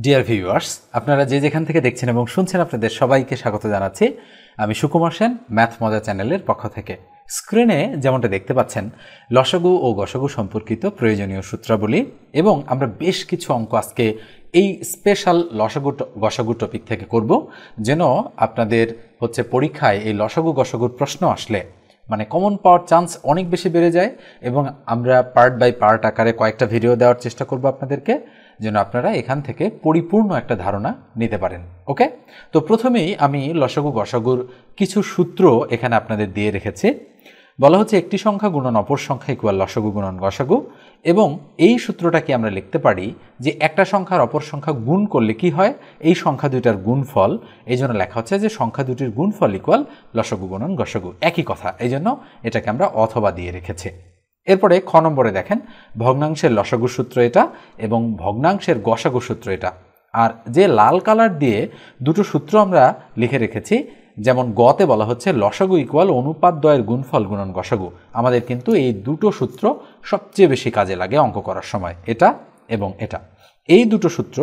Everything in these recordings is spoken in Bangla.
ডিয়ার ভিউয়ার্স, আপনারা যে যেখান থেকে দেখছেন এবং শুনছেন আপনাদের সবাইকে স্বাগত জানাচ্ছি। আমি সুকুমার সেন, ম্যাথ মজা চ্যানেলের পক্ষ থেকে। স্ক্রিনে যেমনটা দেখতে পাচ্ছেন, লসাগু ও গসাগু সম্পর্কিত প্রয়োজনীয় সূত্রাবলী এবং আমরা বেশ কিছু অঙ্ক আজকে এই স্পেশাল লসাগু গসাগু টপিক থেকে করব, যেন আপনাদের পরীক্ষায় এই লসাগু গসাগুর প্রশ্ন আসলে মানে কমন পাওয়ার চান্স অনেক বেশি বেড়ে যায়। এবং আমরা পার্ট বাই পার্ট আকারে কয়েকটা ভিডিও দেওয়ার চেষ্টা করব আপনাদেরকে, যেন আপনারা এখান থেকে পরিপূর্ণ একটা ধারণা নিতে পারেন। ওকে, তো প্রথমেই আমি লসাগু গসাগুর কিছু সূত্র এখানে আপনাদের দিয়ে রেখেছি। বলা হচ্ছে একটি সংখ্যা গুণন অপর সংখ্যা ইকুয়াল লসাগু গুণন গসাগু, এবং এই সূত্রটাকে আমরা লিখতে পারি যে একটা সংখ্যার অপর সংখ্যা গুণ করলে কি হয়, এই সংখ্যা দুইটার গুণফল। এই জন্য লেখা হচ্ছে যে সংখ্যা দুটির গুণফল ইকুয়াল লসাগু গুণন গসাগু, একই কথা। এই জন্য এটাকে আমরা অথবা দিয়ে রেখেছি। এরপরে খ নম্বরে দেখেন, ভগ্নাংশের লসাগু সূত্র এটা এবং ভগ্নাংশের গসাগু সূত্র এটা। আর যে লাল কালার দিয়ে দুটো সূত্র আমরা লিখে রেখেছি, যেমন গতে বলা হচ্ছে লসাগু ইকুয়াল অনুপাত দ্বয়ের গুণফল গুণন গসাগু। আমাদের কিন্তু এই দুটো সূত্র সবচেয়ে বেশি কাজে লাগে অঙ্ক করার সময়, এটা এবং এটা। এই দুটো সূত্র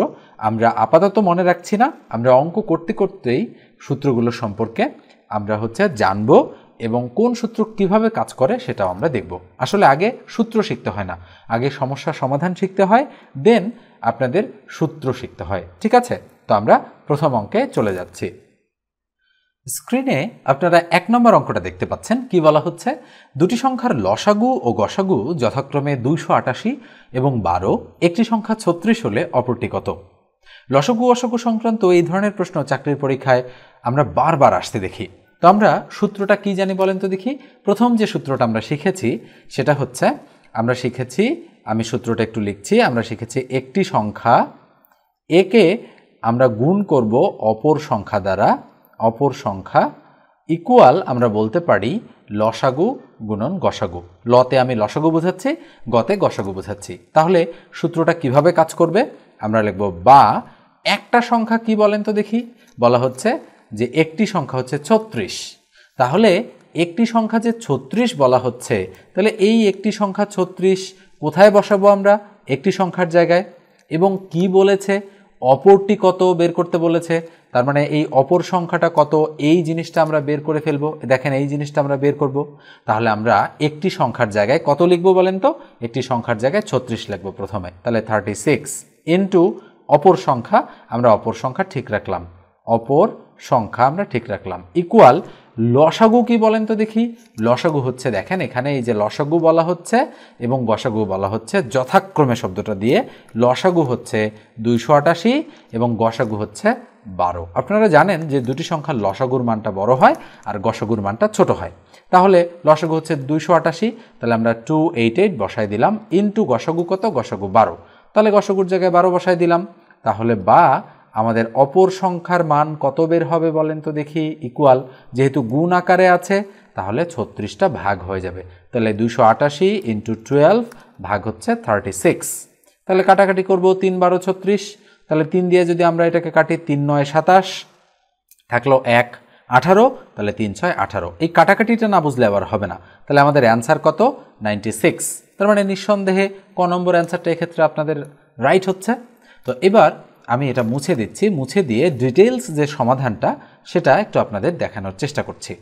আমরা আপাতত মনে রাখছি না, আমরা অঙ্ক করতে করতেই সূত্রগুলো সম্পর্কে আমরা জানবো এবং কোন সূত্র কিভাবে কাজ করে সেটাও আমরা দেখব। আসলে আগে সূত্র শিখতে হয় না, আগে সমস্যার সমাধান শিখতে হয়, দেন আপনাদের সূত্র শিখতে হয়। ঠিক আছে, তো আমরা প্রথম অঙ্কে চলে যাচ্ছি। স্ক্রিনে আপনারা 1 নম্বর অঙ্কটা দেখতে পাচ্ছেন। কি বলা হচ্ছে, দুটি সংখ্যার লসাগু ও গসাগু যথাক্রমে 288 এবং 12, একটি সংখ্যা 36 হলে অপরটি কত? লসাগু গসাগু সংক্রান্ত এই ধরনের প্রশ্ন চাকরির পরীক্ষায় আমরা বারবার আসতে দেখি। তো আমরা সূত্রটা কি জানি বলেন তো দেখি। প্রথম যে সূত্রটা আমরা শিখেছি সেটা হচ্ছে, আমি সূত্রটা একটু লিখছি। আমরা শিখেছি একটি সংখ্যা একে আমরা গুণ করব অপর সংখ্যা দ্বারা, অপর সংখ্যা ইকুয়াল আমরা বলতে পারি লসাগু গুণন গসাগু। লতে আমি লসাগু বোঝাচ্ছি, গতে গসাগু বোঝাচ্ছি। তাহলে সূত্রটা কিভাবে কাজ করবে, আমরা লিখব বা একটা সংখ্যা কি বলেন তো দেখি। বলা হচ্ছে যে একটি সংখ্যা হচ্ছে 36, তাহলে একটি সংখ্যা যে 36 বলা হচ্ছে, তাহলে এই একটি সংখ্যা 36 কোথায় বসাবো আমরা? একটি সংখ্যার জায়গায়। এবং কি বলেছে, অপরটি কত বের করতে বলেছে। তার মানে এই অপর সংখ্যাটা কত, এই জিনিসটা আমরা বের করে ফেলবো। দেখেন এই জিনিসটা আমরা বের করব। তাহলে আমরা একটি সংখ্যার জায়গায় কত লিখবো বলেন তো? একটি সংখ্যার জায়গায় 36 লিখবো প্রথমে, তাহলে 36 ইন্টু অপর সংখ্যা, আমরা অপর সংখ্যা ঠিক রাখলাম, অপর সংখ্যা আমরা ঠিক রাখলাম, ইকুয়াল লসাগু কি বলেন তো দেখি। লসাগু হচ্ছে, দেখেন এখানে এই যে লসাগু বলা হচ্ছে এবং গসাগু বলা হচ্ছে যথাক্রমে শব্দটা দিয়ে। লসাগু হচ্ছে 288 এবং গসাগু হচ্ছে 12। আপনারা জানেন যে দুটি সংখ্যার লসাগুর মানটা বড় হয় আর গসাগুর মানটা ছোট হয়। তাহলে লসাগু হচ্ছে 288, তাহলে আমরা 288 বসাই দিলাম, ইন্টু গসাগু কত? গসাগু 12, তাহলে গসাগুর জায়গায় 12 বসাই দিলাম। তাহলে বা আমাদের অপর সংখ্যার মান কত বের হবে বলেন তো দেখি, ইকুয়াল, যেহেতু গুণ আকারে আছে তাহলে 36টা ভাগ হয়ে যাবে। তাহলে 288 ইন্টু 12 ভাগ হচ্ছে 36। তাহলে কাটাকাটি করব, 3 12 36, তাহলে 3 দিয়ে যদি আমরা এটাকে কাটি, 3 9 27, থাকলো 1 18, তাহলে 3 6 18। এই কাটাকাটিটা না বুঝলে আবার হবে না। তাহলে আমাদের অ্যান্সার কত? 96। তার মানে নিঃসন্দেহে ক নম্বর অ্যান্সারটা এক্ষেত্রে আপনাদের রাইট হচ্ছে। তো এবার আমি এটা মুছে দিচ্ছি, মুছে দিয়ে ডিটেইলস যে সমাধানটা সেটা একটু আপনাদের দেখানোর চেষ্টা করছি।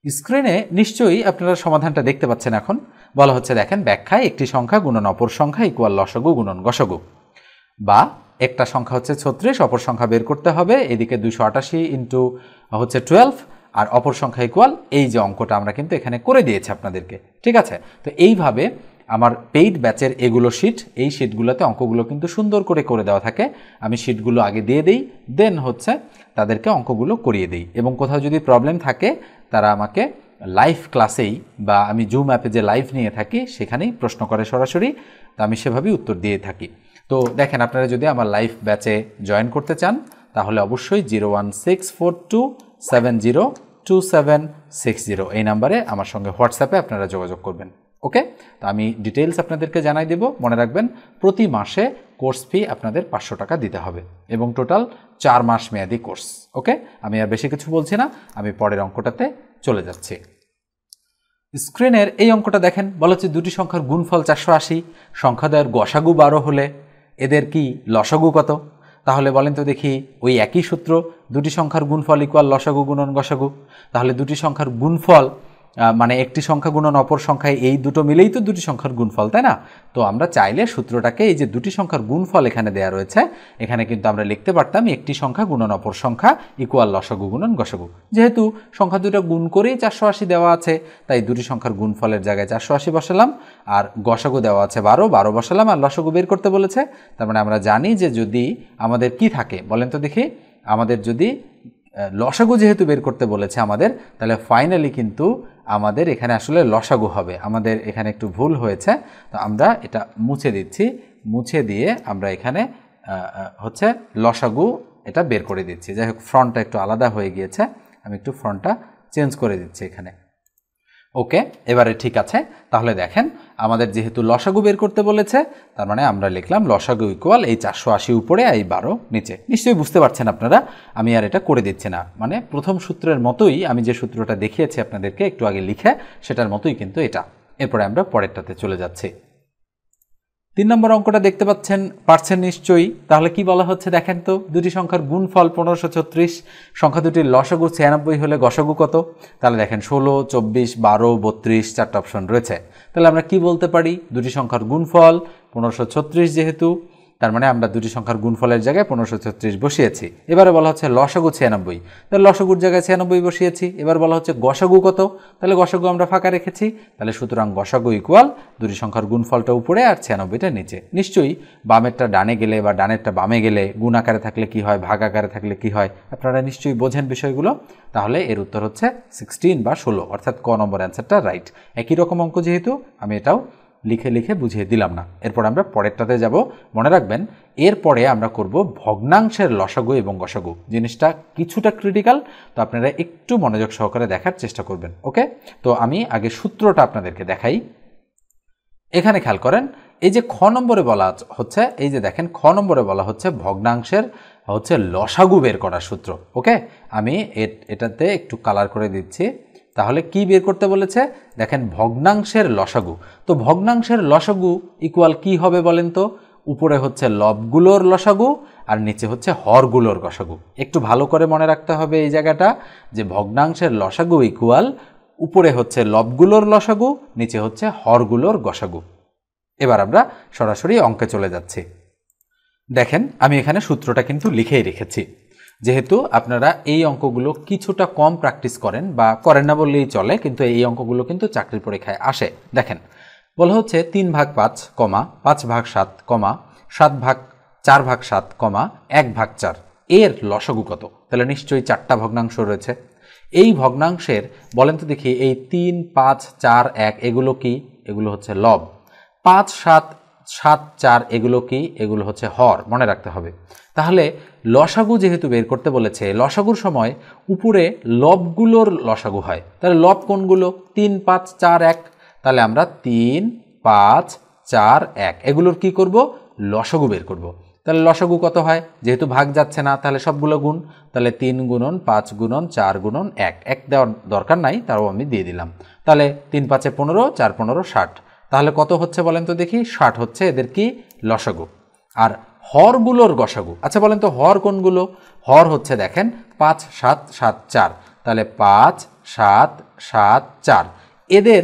স্ক্রিনে নিশ্চয়ই আপনারা সমাধানটা দেখতে পাচ্ছেন। এখন বলা হচ্ছে, দেখেন ব্যাখ্যায় একটি সংখ্যা গুণন অপর সংখ্যা ইকুয়াল লসাগু গুণন গসাগু। বা একটা সংখ্যা হচ্ছে 36, অপর সংখ্যা বের করতে হবে, এদিকে 288 ইন্টু 12 আর অপর সংখ্যা ইকুয়াল এই যে অঙ্কটা আমরা কিন্তু এখানে করে দিয়েছি আপনাদেরকে। ঠিক আছে, তো এইভাবে আমার পেইড ব্যাচের এগুলো শিট, এই শিটগুলোতে অঙ্কগুলো কিন্তু সুন্দর করে করে দেওয়া থাকে। আমি শিটগুলো আগে দিয়ে দিই, দেন তাদেরকে অঙ্কগুলো করিয়ে দিই। এবং কোথাও যদি প্রবলেম থাকে তারা আমাকে লাইভ ক্লাসেই বা আমি জুম অ্যাপে যে লাইভ নিয়ে থাকি সেখানেই প্রশ্ন করে সরাসরি, তো আমি সেভাবেই উত্তর দিয়ে থাকি। তো দেখেন, আপনারা যদি আমার লাইভ ব্যাচে জয়েন করতে চান তাহলে অবশ্যই 01642702760 এই নাম্বারে আমার সঙ্গে হোয়াটসঅ্যাপে আপনারা যোগাযোগ করবেন। ওকে, তো আমি ডিটেইলস আপনাদেরকে জানাই দেব। মনে রাখবেন, প্রতি মাসে কোর্স ফি আপনাদের 500 টাকা দিতে হবে এবং টোটাল 4 মাস মেয়াদি কোর্স। ওকে, আমি আর বেশি কিছু বলছি না, আমি পরের অঙ্কটাতে চলে যাচ্ছি। স্ক্রিনের এই অঙ্কটা দেখেন, বলা হচ্ছে দুটি সংখ্যার গুণফল 480, সংখ্যাদ্বয়ের গসাগু 12 হলে এদের কি লসাগু কত? তাহলে বলেন তো দেখি, ওই একই সূত্র, দুটি সংখ্যার গুণফল ইকুয়াল লসাগু গুণন গসাগু। তাহলে দুটি সংখ্যার গুণফল মানে একটি সংখ্যা গুণন অপর সংখ্যায়, এই দুটো মিলেই তো দুটি সংখ্যার গুণফল, তাই না? তো আমরা চাইলে সূত্রটাকে, এই যে দুটি সংখ্যার গুণফল এখানে দেয়া রয়েছে, এখানে কিন্তু আমরা লিখতে পারতাম একটি সংখ্যা গুণন অপর সংখ্যা ইকুয়াল লসাগু গুণন গসাগু। যেহেতু সংখ্যা দুটো গুণ করেই 480 দেওয়া আছে, তাই দুটি সংখ্যার গুণফলের জায়গায় 480 বসালাম, আর গসাগু দেওয়া আছে 12 বসালাম, আর লসাগু বের করতে বলেছে। তার মানে আমরা জানি যে যদি আমাদের কি থাকে বলেন তো দেখি, আমাদের যদি লসাগু যেহেতু বের করতে বলেছে আমাদের, তাহলে ফাইনালি কিন্তু আমাদের এখানে আসলে লসাগু হবে। আমাদের এখানে একটু ভুল হয়েছে, তো আমরা এটা মুছে দিচ্ছি। মুছে দিয়ে আমরা এখানে হচ্ছে লসাগু এটা বের করে দিচ্ছি। যাই হোক, ফ্রন্টটা একটু আলাদা হয়ে গিয়েছে, আমি একটু ফ্রন্টটা চেঞ্জ করে দিচ্ছি এখানে। ওকে, এবারে ঠিক আছে। তাহলে দেখেন, আমাদের যেহেতু লসাগু বের করতে বলেছে, তার মানে আমরা লিখলাম লসাগু ইকুয়াল এই 480 উপরে এই 12 নিচে। নিশ্চয়ই বুঝতে পারছেন আপনারা, আমি আর এটা করে দিচ্ছি না। মানে প্রথম সূত্রের মতোই, আমি যে সূত্রটা দেখিয়েছি আপনাদেরকে একটু আগে লিখে, সেটার মতোই কিন্তু এটা। এরপরে আমরা পরেরটাতে চলে যাচ্ছি। 3 নম্বর অঙ্কটা দেখতে পারছেন নিশ্চয়ই। তাহলে কি বলা হচ্ছে দেখেন তো, দুটি সংখ্যার গুণফল 1536, সংখ্যা দুটির লসাগু 96 হলে গসাগু কত? তাহলে দেখেন 16, 24, 12, 32 চারটা অপশন রয়েছে। তাহলে আমরা কি বলতে পারি, দুটি সংখ্যার গুণফল 1536 যেহেতু, তার মানে আমরা দুটি সংখ্যার গুণফলের জায়গায় 1536 বসিয়েছি। এবারে বলা হচ্ছে লসাগু 96, তাহলে লসাগুর জায়গায় 96 বসিয়েছি। এবার বলা হচ্ছে গসাগু কত? তাহলে গসাগু আমরা ফাঁকা রেখেছি। তাহলে সুতরাং গসাগু ইকুয়াল দুটি সংখ্যার গুণফলটা উপরে আর 96টা নিচে। নিশ্চয়ই বামেরটা ডানে গেলে বা ডানেরটা বামে গেলে, গুণ আকারে থাকলে কি হয়, ভাগ আকারে থাকলে কি হয়, আপনারা নিশ্চয়ই বোঝেন বিষয়গুলো। তাহলে এর উত্তর হচ্ছে 16 বা 16, অর্থাৎ ক নম্বর অ্যান্সারটা রাইট। একই রকম অঙ্ক যেহেতু, আমি এটাও লিখে বুঝিয়ে দিলাম না। এরপর আমরা পরেরটাতে যাব। মনে রাখবেন, এরপরে আমরা করব ভগ্নাংশের লসাগু এবং গসাগু। জিনিসটা কিছুটা ক্রিটিক্যাল, তো আপনারা একটু মনোযোগ সহকারে দেখার চেষ্টা করবেন। ওকে, তো আমি আগে সূত্রটা আপনাদেরকে দেখাই। এখানে খেয়াল করেন, এই যে খ নম্বরে বলা হচ্ছে, এই যে দেখেন খ নম্বরে বলা হচ্ছে ভগ্নাংশের হচ্ছে লসাগু বের করার সূত্র। ওকে, আমি এটাতে একটু কালার করে দিচ্ছি। তাহলে কি বের করতে বলেছে দেখেন, ভগ্নাংশের লসাগু। তো ভগ্নাংশের লসাগু ইকুয়াল কি হবে বলেন তো, উপরে হচ্ছে লবগুলোর লসাগু আর নিচে হচ্ছে হরগুলোর গসাগু। একটু ভালো করে মনে রাখতে হবে এই জায়গাটা, যে ভগ্নাংশের লসাগু ইকুয়াল উপরে হচ্ছে লবগুলোর লসাগু, নিচে হচ্ছে হরগুলোর গসাগু। এবার আমরা সরাসরি অঙ্কে চলে যাচ্ছি। দেখেন, আমি এখানে সূত্রটা কিন্তু লিখেই রেখেছি। যেহেতু আপনারা এই অঙ্কগুলো কিছুটা কম প্র্যাকটিস করেন বা করেন না বললেই চলে, কিন্তু এই অঙ্কগুলো কিন্তু চাকরির পরীক্ষায় আসে। দেখেন, বলা হচ্ছে 3 ভাগ 5, 5 ভাগ 7, 7 ভাগ 4 ভাগ 7, 1 ভাগ 4 এর লসাগু কত? তাহলে নিশ্চয়ই 4টা ভগ্নাংশ রয়েছে। এই ভগ্নাংশের বলেন তো দেখি, এই 3, 5, 4, 1 এগুলো কি? এগুলো হচ্ছে লব। 5, 7, 7, 4 এগুলো কি? এগুলো হচ্ছে হর। মনে রাখতে হবে। তাহলে লসাগু যেহেতু বের করতে বলেছে, লসাগুর সময় উপরে লবগুলোর লসাগু হয়। তাহলে লব কোনগুলো? 3, 5, 4, 1। তাহলে আমরা 3, 5, 4, 1 এগুলোর কি করব? লসাগু বের করব। তাহলে লসাগু কত হয়? যেহেতু ভাগ যাচ্ছে না, তাহলে সবগুলো গুণ। তাহলে 3 গুণন 5 গুণন 4 গুণন 1, 1 দেওয়ার দরকার নাই, তাও আমি দিয়ে দিলাম। তাহলে 3 5 15, 4 15 60। তাহলে কত হচ্ছে বলেন তো দেখি? 60 হচ্ছে এদের কি? লসাগু। আর হরগুলোর গসাগু, আচ্ছা বলেন তো হর কোনগুলো? হর হচ্ছে দেখেন 5 7 7 4। তাহলে 5 7 7 4 এদের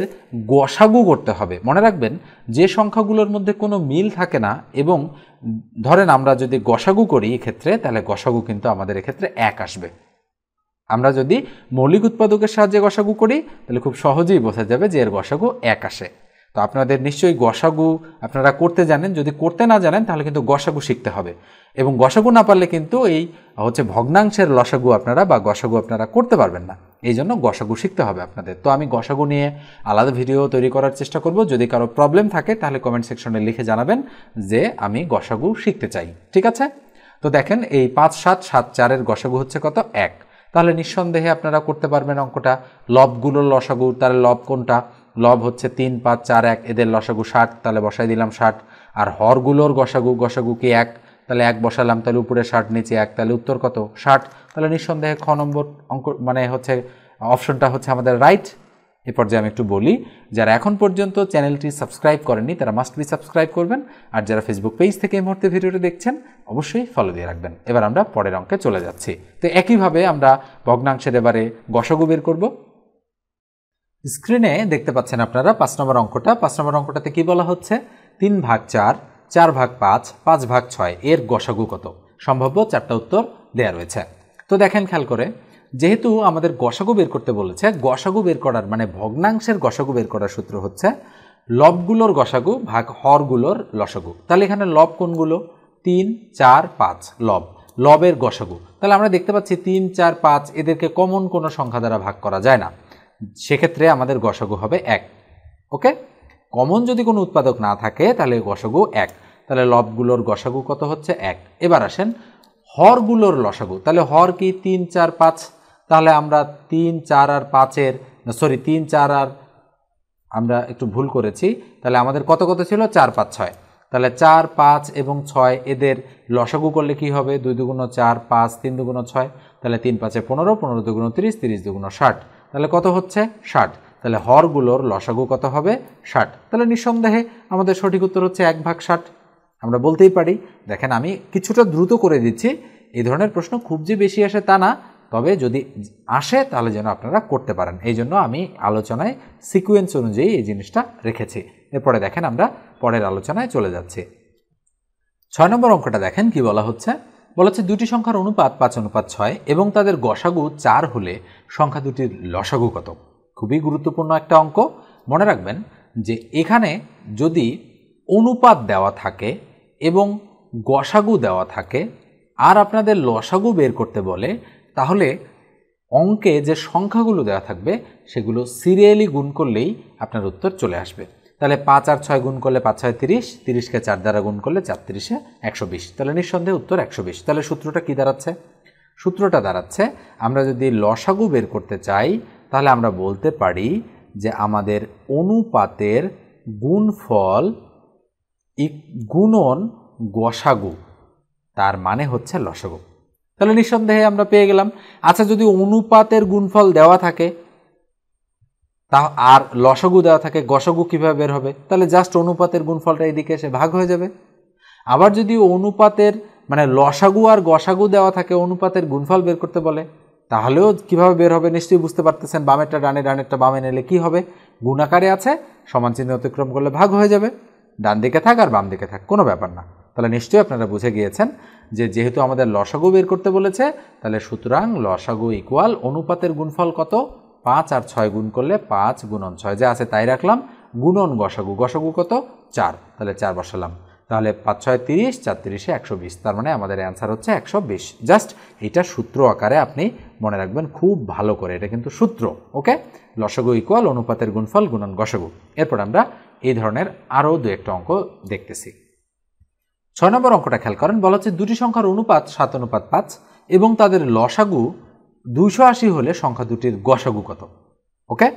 গসাগু করতে হবে। মনে রাখবেন, যে সংখ্যাগুলোর মধ্যে কোনো মিল থাকে না, এবং ধরেন আমরা যদি গসাগু করি এক্ষেত্রে, তাহলে গসাগু কিন্তু আমাদের এক্ষেত্রে 1 আসবে। আমরা যদি মৌলিক উৎপাদকের সাহায্যে গসাগু করি, তাহলে খুব সহজেই বোঝা যাবে যে এর গসাগু 1 আসে। তো আপনাদের নিশ্চয়ই গসাগু আপনারা করতে জানেন। যদি করতে না জানেন, তাহলে কিন্তু গসাগু শিখতে হবে। এবং গসাগু না পারলে কিন্তু এই হচ্ছে ভগ্নাংশের লসাগু আপনারা বা গসাগু আপনারা করতে পারবেন না। এই জন্য গসাগু শিখতে হবে আপনাদের। তো আমি গসাগু নিয়ে আলাদা ভিডিও তৈরি করার চেষ্টা করব। যদি কারো প্রবলেম থাকে, তাহলে কমেন্ট সেকশনে লিখে জানাবেন যে আমি গসাগু শিখতে চাই। ঠিক আছে? তো দেখেন, এই 5 7 7 4 গসাগু হচ্ছে কত? 1। তাহলে নিঃসন্দেহে আপনারা করতে পারবেন অঙ্কটা। লবগুলোর লসাগু, তাহলে লব কোনটা? লব হচ্ছে 3 5 4 1 এদের লসাগু 60, তাহলে বসাই দিলাম 60। আর হরগুলোর গসাগু কি 1, তাহলে 1 বসালাম, তাহলে উপরে 60 নিচে 1, তাহলে উত্তর কত? 60। তাহলে নিঃসন্দেহে খ নম্বর অঙ্ক মানে হচ্ছে অপশনটা হচ্ছে আমাদের রাইট। এ পর্যায়ে আমি একটু বলি, যারা এখন পর্যন্ত চ্যানেলটি সাবস্ক্রাইব করেননি তারা মাস্ট বি সাবস্ক্রাইব করবেন, আর যারা ফেসবুক পেজ থেকে এই মুহূর্তে ভিডিওটি দেখছেন অবশ্যই ফলো দিয়ে রাখবেন। এবার আমরা পরের অঙ্কে চলে যাচ্ছি। তো একইভাবে আমরা ভগ্নাংশের এবারে গসাগু বের করব। স্ক্রিনে দেখতে পাচ্ছেন আপনারা 5 নম্বর অঙ্কটা। 5 নম্বর অঙ্কটাতে কি বলা হচ্ছে, 3 ভাগ 4, 4 ভাগ 5, 5 ভাগ 6 এর গসাগু কত? সম্ভাব্য 4টা উত্তর দেয়া রয়েছে। তো দেখেন খেয়াল করে, যেহেতু আমাদের গসাগু বের করতে বলেছে, গসাগু বের করার মানে ভগ্নাংশের গসাগু বের করার সূত্র হচ্ছে লবগুলোর গসাগু ভাগ হরগুলোর লসাগু। তাহলে এখানে লব কোনগুলো? 3, 4, 5 লব, লবের গসাগু। তাহলে আমরা দেখতে পাচ্ছি 3, 4, 5 এদেরকে কমন কোনো সংখ্যা দ্বারা ভাগ করা যায় না, সেক্ষেত্রে আমাদের গসাগু হবে 1। ওকে, কমন যদি কোনো উৎপাদক না থাকে তাহলে গসাগু 1। তাহলে লবগুলোর গসাগু কত হচ্ছে? 1। এবার আসেন হরগুলোর লসাগু। তাহলে হর কি? 3, 4, 5। তাহলে আমরা 3, 4 আর 5-এর 3, 4 আর আমরা একটু ভুল করেছি, তাহলে আমাদের কত কত ছিল? 4, 5, 6। তাহলে 4, 5 এবং 6 এদের লসাগু করলে কি হবে? 2 দুগুণ 4, 5, 3 দুগুণ 6। তাহলে 3 5 15, 15 দুগুণ 30, 30 দুগুণ 60। তাহলে কত হচ্ছে? 60। তাহলে হরগুলোর লসাগু কত হবে? 60। তাহলে নিঃসন্দেহে আমাদের সঠিক উত্তর হচ্ছে 1 ভাগ 60। আমরা বলতেই পারি। দেখেন আমি কিছুটা দ্রুত করে দিচ্ছি, এই ধরনের প্রশ্ন খুব যে বেশি আসে তা না, তবে যদি আসে তাহলে যেন আপনারা করতে পারেন, এই জন্য আমি আলোচনায় সিকোয়েন্স অনুযায়ী এই জিনিসটা রেখেছি। এরপরে দেখেন আমরা পরের আলোচনায় চলে যাচ্ছি। 6 নম্বর অঙ্কটা দেখেন কি বলা হচ্ছে। বলা হচ্ছে দুটি সংখ্যার অনুপাত 5:6 এবং তাদের গসাগু 4 হলে সংখ্যা দুটির লসাগু কত? খুবই গুরুত্বপূর্ণ একটা অঙ্ক। মনে রাখবেন যে এখানে যদি অনুপাত দেওয়া থাকে এবং গসাগু দেওয়া থাকে আর আপনাদের লসাগু বের করতে বলে, তাহলে অঙ্কে যে সংখ্যাগুলো দেওয়া থাকবে সেগুলো সিরিয়ালি গুণ করলেই আপনার উত্তর চলে আসবে। তাহলে 5 আর 6 গুণ করলে 5 6 30, 30কে 4 দ্বারা গুণ করলে 4 30 120। তাহলে নিঃসন্দেহে উত্তর 120। তাহলে সূত্রটা কি দাঁড়াচ্ছে? সূত্রটা দাঁড়াচ্ছে, আমরা যদি লসাগু বের করতে চাই তাহলে আমরা বলতে পারি যে আমাদের অনুপাতের গুণফল গুণন গসাগু, তার মানে হচ্ছে লসাগু। তাহলে নিঃসন্দেহে আমরা পেয়ে গেলাম। আচ্ছা, যদি অনুপাতের গুণফল দেওয়া থাকে তা আর লসাগু দেওয়া থাকে, গসাগু কিভাবে বের হবে? তাহলে জাস্ট অনুপাতের গুণফলটা এদিকে এসে ভাগ হয়ে যাবে। আবার যদি অনুপাতের মানে লসাগু আর গসাগু দেওয়া থাকে, অনুপাতের গুণফল বের করতে বলে, তাহলেও কিভাবে বের হবে নিশ্চয়ই বুঝতে পারতেছেন। বামেরটা ডানে, ডানেরটা বামে নিলে কি হবে? গুণাকারে আছে, সমান চিহ্ন অতিক্রম করলে ভাগ হয়ে যাবে। ডান দিকে থাক আর বাম দিকে থাক, কোনো ব্যাপার না। তাহলে নিশ্চয়ই আপনারা বুঝে গিয়েছেন যে যেহেতু আমাদের লসাগু বের করতে বলেছে, তাহলে সুতরাং লসাগু ইকুয়াল অনুপাতের গুণফল কত? 5 আর 6 গুণ করলে 5 গুণন 6 যা আছে তাই রাখলাম, গুণন গসাগু, গসাগু কত? 4। তাহলে 4 বসালাম। তাহলে 5 6 30, 4 30 120। তার মানে আমাদের অ্যান্সার হচ্ছে 120। জাস্ট এটা সূত্র আকারে আপনি মনে রাখবেন খুব ভালো করে, এটা কিন্তু সূত্র। ওকে, লসাগু ইকুয়াল অনুপাতের গুণফল গুণন গসাগু। এরপর আমরা এই ধরনের আরও দু একটা অঙ্ক দেখতেছি। 6 নম্বর অঙ্কটা খেয়াল করেন। বলা হচ্ছে দুটি সংখ্যার অনুপাত 7:5 এবং তাদের লসাগু 280 হলে সংখ্যা দুটির গসাগু কত? ওকে,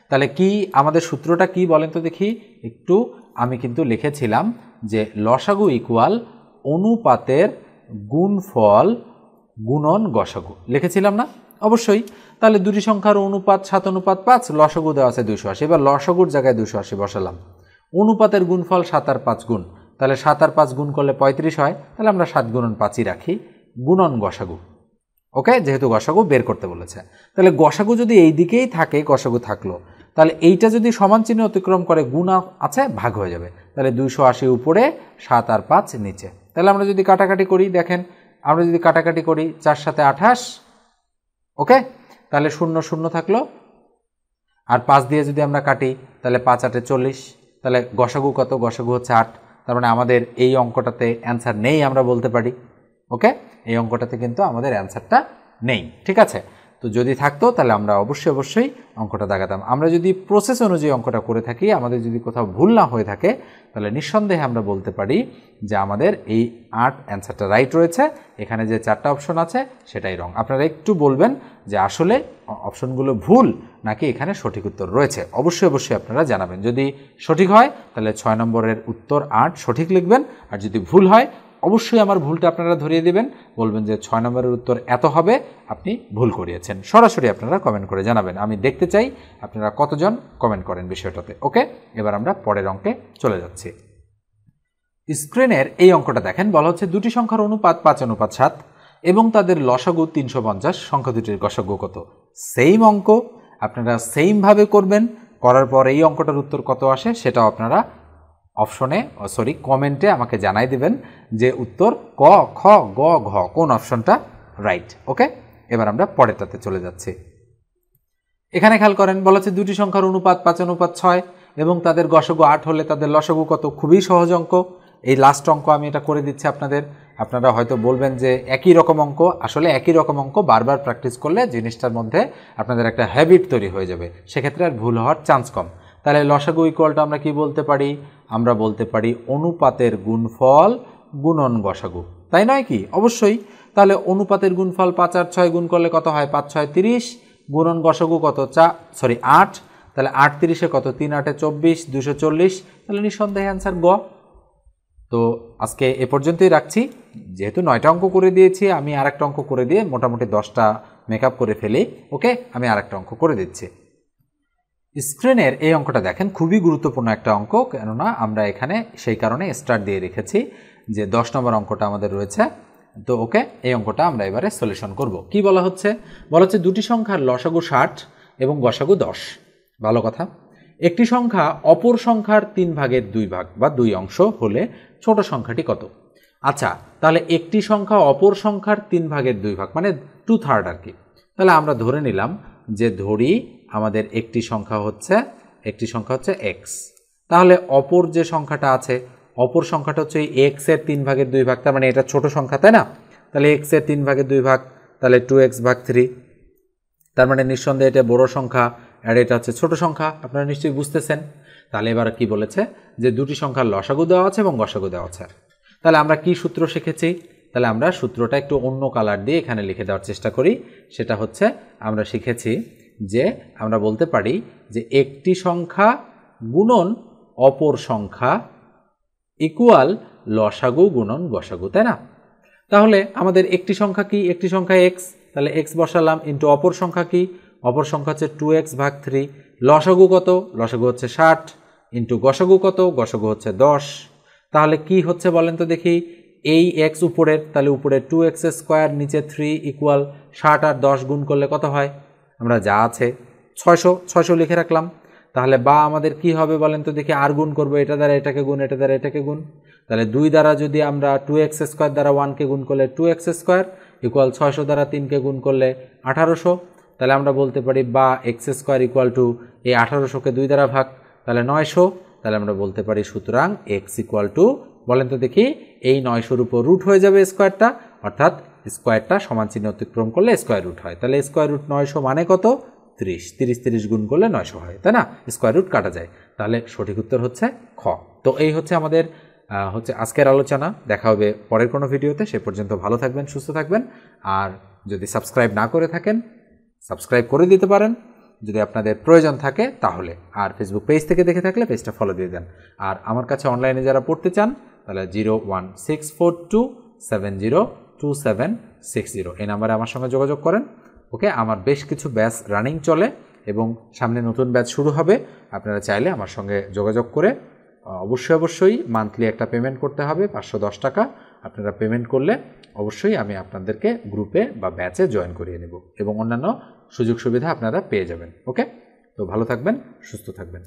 তাহলে কি আমাদের সূত্রটা কি বলেন তো দেখি একটু। আমি কিন্তু লিখেছিলাম যে লসাগু ইকুয়াল অনুপাতের গুণফল গুণন গসাগু, লিখেছিলাম না? অবশ্যই। তাহলে দুটি সংখ্যার অনুপাত 7:5, লসাগু দেওয়া আছে 280। এবার লসাগুর জায়গায় 280 বসালাম। অনুপাতের গুণফল 7 আর 5 গুণ, তাহলে 7 আর 5 গুণ করলে 35 হয়। তাহলে আমরা 7 গুণন 5ই রাখি, গুণন গসাগু। ওকে, যেহেতু গসাগু বের করতে বলেছে, তাহলে গসাগু যদি এই দিকেই থাকে, গসাগু থাকলো, তাহলে এইটা যদি সমান চিহ্ন অতিক্রম করে গুণ আছে ভাগ হয়ে যাবে। তাহলে 280 উপরে, 7 আর 5 নিচে। তাহলে আমরা যদি কাটাকাটি করি, দেখেন আমরা যদি কাটাকাটি করি 4 7 28। ওকে, তাহলে 0 0 থাকলো, আর 5 দিয়ে যদি আমরা কাটি তাহলে 5 8 40। তাহলে গসাগু কত? গসাগু হচ্ছে 8। তার মানে আমাদের এই অঙ্কটাতে অ্যান্সার নেই আমরা বলতে পারি। ওকে, এই অঙ্কটাতে কিন্তু আমাদের অ্যান্সারটা নেই। ঠিক আছে, তো যদি থাকতো তাহলে আমরা অবশ্যই অঙ্কটা দাগাতাম। আমরা যদি প্রসেস অনুযায়ী অঙ্কটা করে থাকি, আমাদের যদি কোথাও ভুল না হয়ে থাকে, তাহলে নিঃসন্দেহে আমরা বলতে পারি যে আমাদের এই 8 অ্যান্সারটা রাইট রয়েছে। এখানে যে 4টা অপশন আছে সেটাই রং। আপনারা একটু বলবেন যে আসলে অপশনগুলো ভুল নাকি এখানে সঠিক উত্তর রয়েছে। অবশ্যই আপনারা জানাবেন। যদি সঠিক হয় তাহলে 6 নম্বরের উত্তর 8 সঠিক লিখবেন, আর যদি ভুল হয় অবশ্যই আমার ভুলটা আপনারা ধরিয়ে দিবেন, বলবেন যে 6 নম্বরের উত্তর এত হবে, আপনি ভুল করিয়েছেন। সরাসরি আপনারা কমেন্ট করে জানাবেন, আমি দেখতে চাই আপনারা কতজন কমেন্ট করেন বিষয়টাতে। ওকে, এবার আমরা পরের অঙ্কে চলে যাচ্ছি। স্ক্রিনের এই অঙ্কটা দেখেন, বলা হচ্ছে দুটি সংখ্যার অনুপাত 5:7 এবং তাদের লসাগু 350, সংখ্যা দুটির গসাগু কত? সেম অঙ্ক, আপনারা সেইমভাবে করবেন। করার পর এই অঙ্কটার উত্তর কত আসে সেটাও আপনারা কমেন্টে আমাকে জানাই দিবেন যে উত্তর ক, খ, গ, ঘ কোন অপশনটা রাইট। ওকে, এবার আমরা পরেরটাতে চলে যাচ্ছি। এখানে খেয়াল করেন, বলা হচ্ছে দুটি সংখ্যার অনুপাত 5:6 এবং তাদের গসাগু 8 হলে তাদের লসাগু কত? খুবই সহজ অঙ্ক। এই লাস্ট অঙ্ক আমি এটা করে দিচ্ছি আপনাদের। আপনারা হয়তো বলবেন যে একই রকম অঙ্ক, আসলে একই রকম অঙ্ক বারবার প্র্যাকটিস করলে জিনিসটার মধ্যে আপনাদের একটা হ্যাবিট তৈরি হয়ে যাবে, সেক্ষেত্রে আর ভুল হওয়ার চান্স কম। তাহলে লসাগু ইকুয়ালটা আমরা কি বলতে পারি? আমরা বলতে পারি অনুপাতের গুণফল গুণন গসাগু, তাই নয় কি? অবশ্যই। তাহলে অনুপাতের গুণফল 5 আর 6 গুণ করলে কত হয়? 5 6 30, গুণন গসাগু কত? 8। তাহলে 8 30-এ কত? 3 8 24, 240। তাহলে নিঃসন্দেহে অ্যান্সার গ। তো আজকে এ পর্যন্তই রাখছি। যেহেতু 9টা অঙ্ক করে দিয়েছি, আমি আরেকটা অঙ্ক করে দিয়ে মোটামুটি 10টা মেকআপ করে ফেলি। ওকে, আমি আরেকটা অঙ্ক করে দিচ্ছি। স্ক্রিনের এই অঙ্কটা দেখেন, খুবই গুরুত্বপূর্ণ একটা অঙ্ক, কেননা আমরা এখানে সেই কারণে স্টার দিয়ে রেখেছি যে 10 নম্বর অঙ্কটা আমাদের রয়েছে। তো ওকে, এই অঙ্কটা আমরা এবারে সলিউশন করব। কি বলা হচ্ছে? বলা হচ্ছে দুটি সংখ্যার লসাগু 60 এবং গসাগু 10। ভালো কথা। একটি সংখ্যা অপর সংখ্যার 3 ভাগের 2 ভাগ বা 2 অংশ হলে ছোট সংখ্যাটি কত? আচ্ছা, তাহলে একটি সংখ্যা অপর সংখ্যার 3 ভাগের 2 ভাগ মানে 2/3 আর কি। তাহলে আমরা ধরে নিলাম যে ধরি আমাদের একটি সংখ্যা হচ্ছে এক্স। তাহলে অপর যে সংখ্যাটা আছে, অপর সংখ্যাটা হচ্ছে এক্স এর 3 ভাগের 2 ভাগ, তার মানে এটা ছোট সংখ্যা, তাই না? তাহলে এক্স এর 3 ভাগের 2 ভাগ, তাহলে 2x/3, তার মানে নিঃসন্দেহে এটা বড় সংখ্যা আর এটা হচ্ছে ছোট সংখ্যা। আপনারা নিশ্চয়ই বুঝতেছেন। তাহলে এবার কি বলেছে যে দুটি সংখ্যার লসাগু দেওয়া আছে এবং গসাগু দেওয়া আছে। তাহলে আমরা কি সূত্র শিখেছি? তাহলে আমরা সূত্রটা একটু অন্য কালার দিয়ে এখানে লিখে দেওয়ার চেষ্টা করি। সেটা হচ্ছে, আমরা শিখেছি যে আমরা বলতে পারি যে একটি সংখ্যা গুণন অপর সংখ্যা ইকুয়াল লসাগু গুণন গসাগু, তাই না? তাহলে আমাদের একটি সংখ্যা কি? একটি সংখ্যা এক্স, তাহলে এক্স বসালাম, ইন্টু অপর সংখ্যা কি? অপর সংখ্যা হচ্ছে 2x/3। লসাগু কত? লসাগু হচ্ছে 60, ইন্টু গসাগু কত? গসাগু হচ্ছে 10। তাহলে কি হচ্ছে বলেন তো দেখি? এই এক্স উপরের, তাহলে উপরে 2x², নিচে 3 ইকুয়াল 60 আর 10 গুণ করলে কত হয়? আমরা যা আছে 600 লিখে রাখলাম। তাহলে বা আমাদের কি হবে বলেন তো দেখি? আর গুণ করবো, এটা দ্বারা এটাকে গুণ, এটা দ্বারা এটাকে গুণ। তাহলে 2 দ্বারা যদি আমরা 2x² দ্বারা 1কে গুণ করলে 2x² ইকুয়াল 600 দ্বারা 3কে গুণ করলে 1800। তাহলে আমরা বলতে পারি বা x² ইকুয়াল টু এই 1800কে 2 দ্বারা ভাগ, তাহলে 900। তাহলে আমরা বলতে পারি সুতরাং x ইকুয়াল টু, বলেন তো দেখি, এই 900-র উপর রুট হয়ে যাবে স্কোয়ারটা, অর্থাৎ স্কোয়ারটা সমান চিহ্ন অতিক্রম করলে স্কোয়ার রুট হয়। তাহলে স্কোয়ার রুট 900 মানে কত? 30। 30 গুণ করলে 900 হয়, তাই না? স্কোয়ার রুট কাটা যায়। তাহলে সঠিক উত্তর হচ্ছে খ। তো এই হচ্ছে আমাদের আজকের আলোচনা। দেখা হবে পরের কোনো ভিডিওতে। সে পর্যন্ত ভালো থাকবেন, সুস্থ থাকবেন। আর যদি সাবস্ক্রাইব না করে থাকেন, সাবস্ক্রাইব করে দিতে পারেন যদি আপনাদের প্রয়োজন থাকে তাহলে। আর ফেসবুক পেজ থেকে দেখে থাকলে পেজটা ফলো দিয়ে দেন। আর আমার কাছে অনলাইনে যারা পড়তে চান তাহলে 01642702760 এই নাম্বারে আমার সঙ্গে যোগাযোগ করেন। ওকে, আমার বেশ কিছু ব্যাচ রানিং চলে এবং সামনে নতুন ব্যাচ শুরু হবে। আপনারা চাইলে আমার সঙ্গে যোগাযোগ করে অবশ্যই মান্থলি একটা পেমেন্ট করতে হবে 510 টাকা। আপনারা পেমেন্ট করলে অবশ্যই আমি আপনাদেরকে গ্রুপে বা ব্যাচে জয়েন করিয়ে নেব এবং অন্যান্য সুযোগ সুবিধা আপনারা পেয়ে যাবেন। ওকে, তো ভালো থাকবেন, সুস্থ থাকবেন।